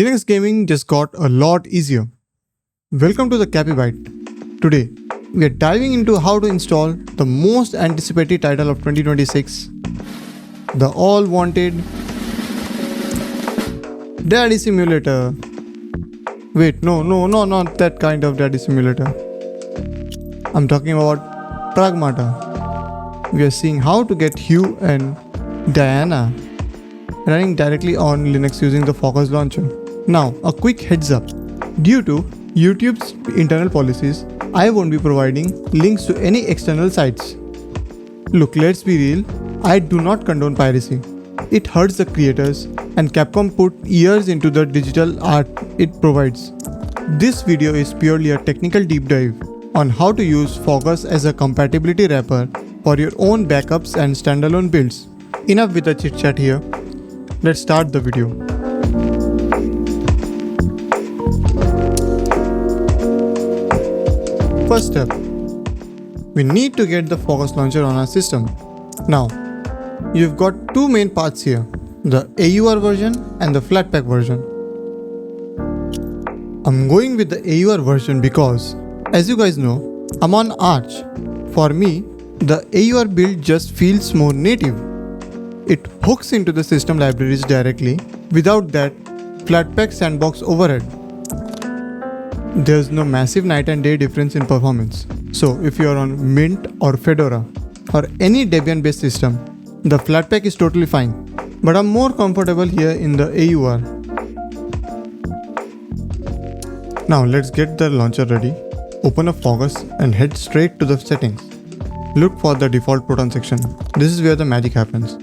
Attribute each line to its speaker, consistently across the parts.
Speaker 1: Linux gaming just got a lot easier. Welcome to the CachyOS. Today, we are diving into how to install the most anticipated title of 2026, the all-wanted Daddy Simulator. Wait, no, not that kind of Daddy Simulator. I'm talking about Pragmata. We are seeing how to get Hugh and Diana running directly on Linux using the Faugus Launcher. Now, a quick heads up. Due to YouTube's internal policies, I won't be providing links to any external sites. Look, let's be real, I do not condone piracy. It hurts the creators, and Capcom put years into the digital art it provides. This video is purely a technical deep dive on how to use Faugus as a compatibility wrapper for your own backups and standalone builds. Enough with the chit chat here. Let's start the video. First step, we need to get the Faugus Launcher on our system. Now, you've got two main paths here, the AUR version and the Flatpak version. I'm going with the AUR version because, as you guys know, I'm on Arch. For me, the AUR build just feels more native. It hooks into the system libraries directly without that Flatpak sandbox overhead. There's no massive night and day difference in performance. So if you're on Mint or Fedora or any Debian based system, the Flatpak is totally fine. But I'm more comfortable here in the AUR. Now let's get the launcher ready. Open up Faugus and head straight to the settings. Look for the default Proton section. This is where the magic happens.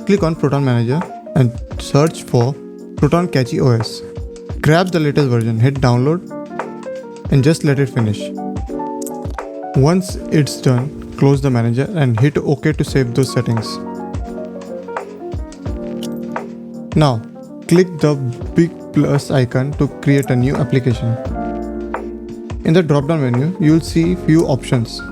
Speaker 1: Click on Proton Manager and search for Proton-CachyOS. Grab the latest version, hit download and just let it finish. Once it's done, close the manager and hit OK to save those settings. Now, click the big plus icon to create a new application. In the drop-down menu, you'll see few options.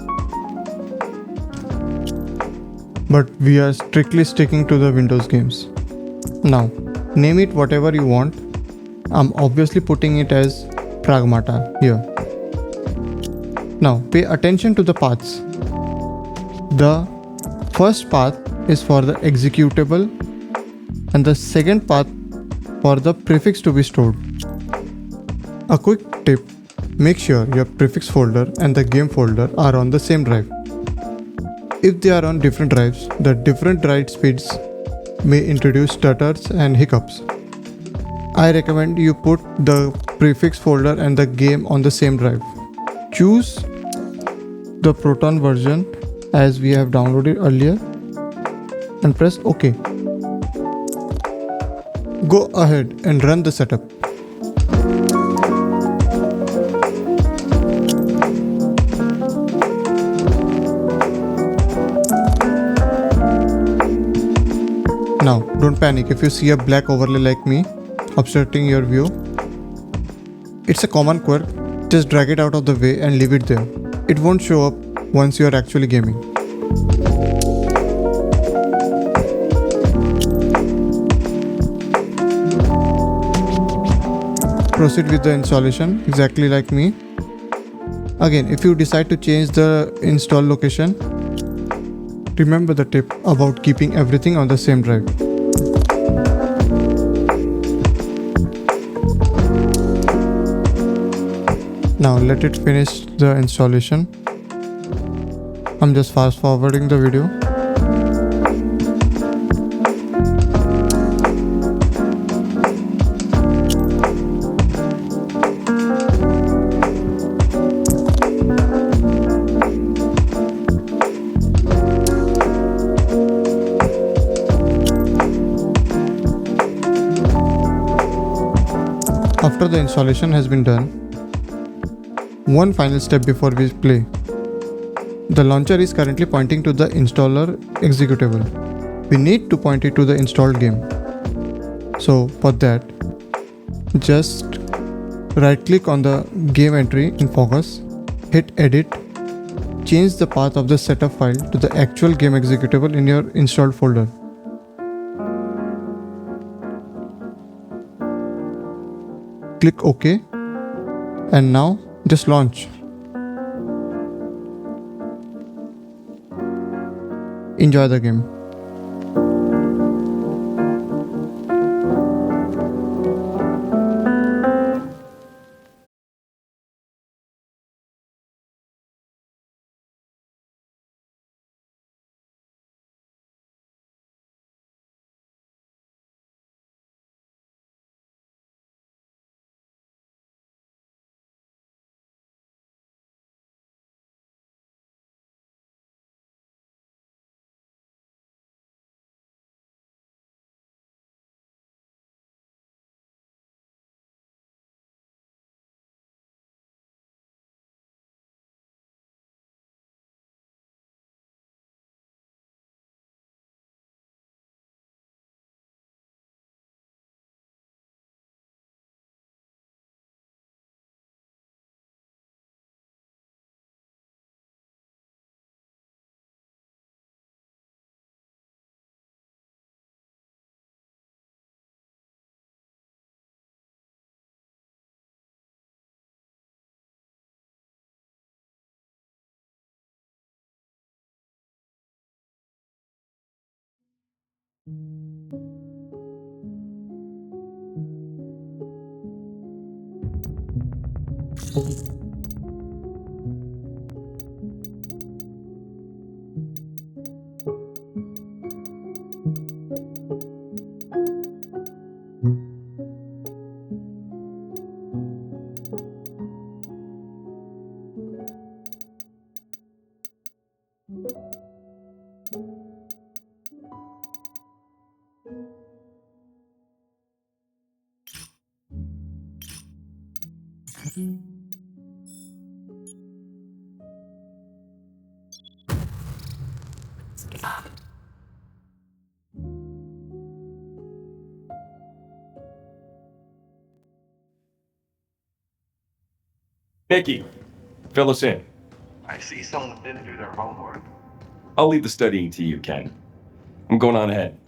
Speaker 1: But we are strictly sticking to the Windows games. Now, name it whatever you want. I'm obviously putting it as Pragmata here. Now, pay attention to the paths. The first path is for the executable and the second path for the prefix to be stored. A quick tip, make sure your prefix folder and the game folder are on the same drive. If they are on different drives, the different write speeds may introduce stutters and hiccups. I recommend you put the prefix folder and the game on the same drive. Choose the Proton version as we have downloaded earlier and press OK. Go ahead and run the setup. Now, don't panic if you see a black overlay like me obstructing your view. It's a common quirk, just drag it out of the way and leave it there. It won't show up once you are actually gaming. Proceed with the installation exactly like me. Again, if you decide to change the install location, remember the tip about keeping everything on the same drive. Now let it finish the installation. I'm just fast forwarding the video. After the installation has been done, one final step before we play. The launcher is currently pointing to the installer executable. We need to point it to the installed game. So for that, just right click on the game entry in Faugus, hit edit, change the path of the setup file to the actual game executable in your installed folder. Click OK. And now just launch. Enjoy the game.
Speaker 2: Nikki, fill us in.
Speaker 3: I see someone didn't do their homework.
Speaker 2: I'll leave the studying to you, Ken. I'm going on ahead.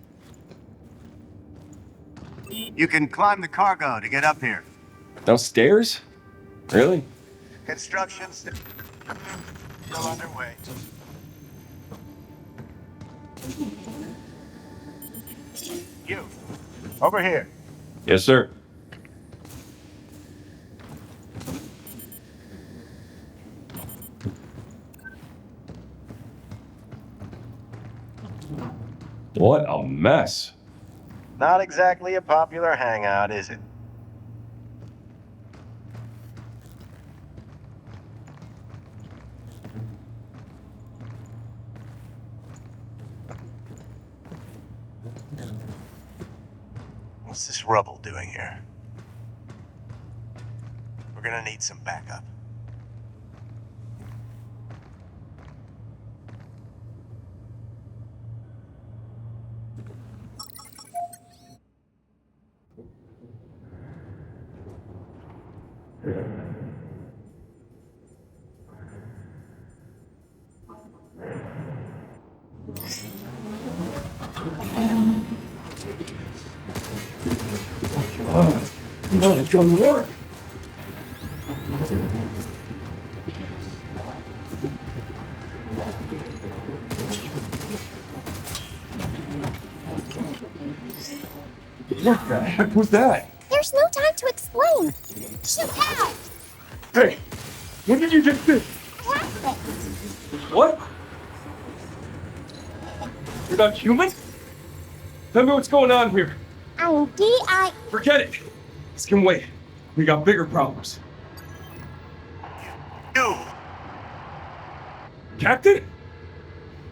Speaker 3: You can climb the cargo to get up here.
Speaker 2: Downstairs? Really?
Speaker 3: Construction still underway. You, over here.
Speaker 2: Yes, sir. What a mess.
Speaker 3: Not exactly a popular hangout, is it? What's this rubble doing here? We're gonna need some backup.
Speaker 2: No, it's gonna work. What the heck was that?
Speaker 4: There's no time to explain. Shoot out!
Speaker 2: Hey, what did you just do? What? You're not human? Tell me what's going on here.
Speaker 4: I'm D.I.
Speaker 2: Forget it. This can wait. We got bigger problems.
Speaker 3: You!
Speaker 2: Captain?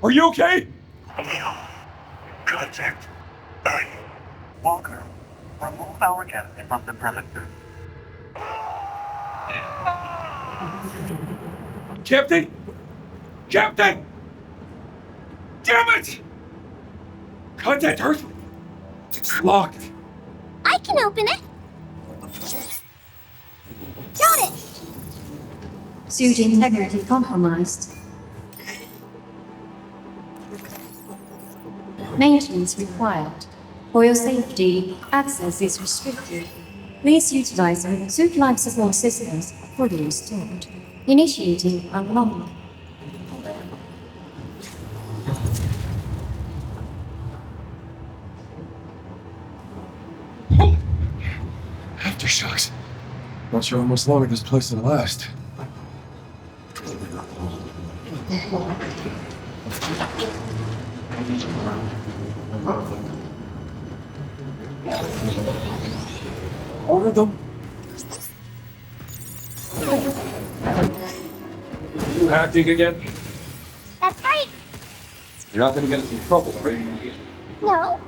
Speaker 2: Are you okay?
Speaker 3: Contact. Alright. Walker, remove our captain from the premises.
Speaker 2: Captain? Captain! Damn it! Contact Earth. It's locked.
Speaker 4: I can open it. Got it!
Speaker 5: Suit integrity compromised. Maintenance required. For your safety, access is restricted. Please utilize the suit life support systems fully restored. Initiating unlock.
Speaker 2: Aftershocks. Not sure how much longer this place will last. Order them. You acting again?
Speaker 4: That's right.
Speaker 2: You're not gonna get us in trouble, right?
Speaker 4: No.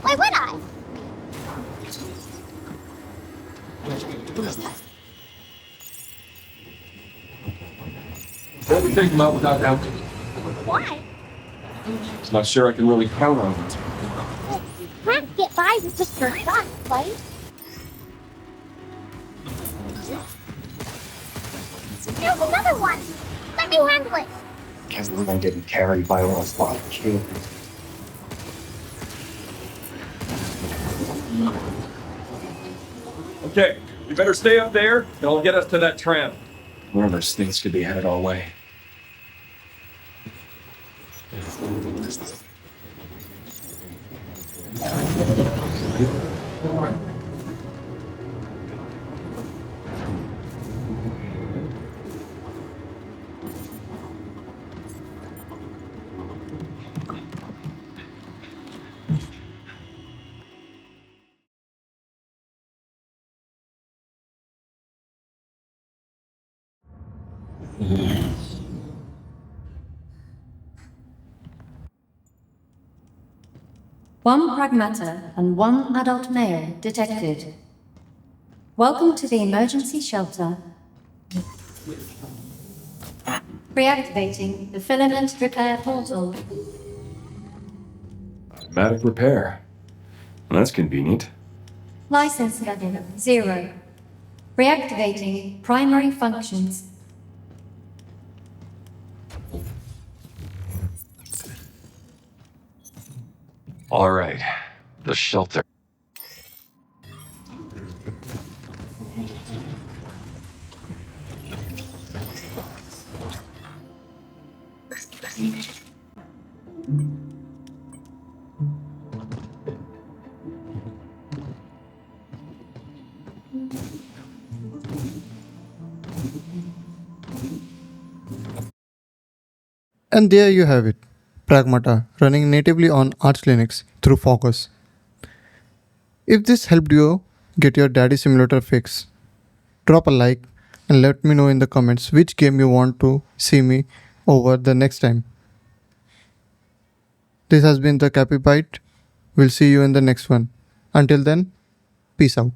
Speaker 4: Why would I?
Speaker 2: Let me take them out without help.
Speaker 4: Why?
Speaker 2: I'm not sure I can really count on it.
Speaker 4: Can't get by with just your shot, right? There's another one. Let me handle it.
Speaker 3: Can't believe I'm getting carried by all those bottom kids.
Speaker 2: Okay, we better stay up there. It'll get us to that tram. One of those things could be headed our way.
Speaker 5: One Pragmata and one adult male detected. Welcome to the emergency shelter. Reactivating the filament repair portal.
Speaker 2: Automatic repair. Well, that's convenient.
Speaker 5: License level 0. Reactivating primary functions.
Speaker 2: All right, the shelter.
Speaker 1: And there you have it, Pragmata running natively on Arch Linux through Faugus. If this helped you get your daddy simulator fix, drop a like and let me know in the comments which game you want to see me over the next time. This has been the Capybite. We'll see you in the next one. Until then, peace out.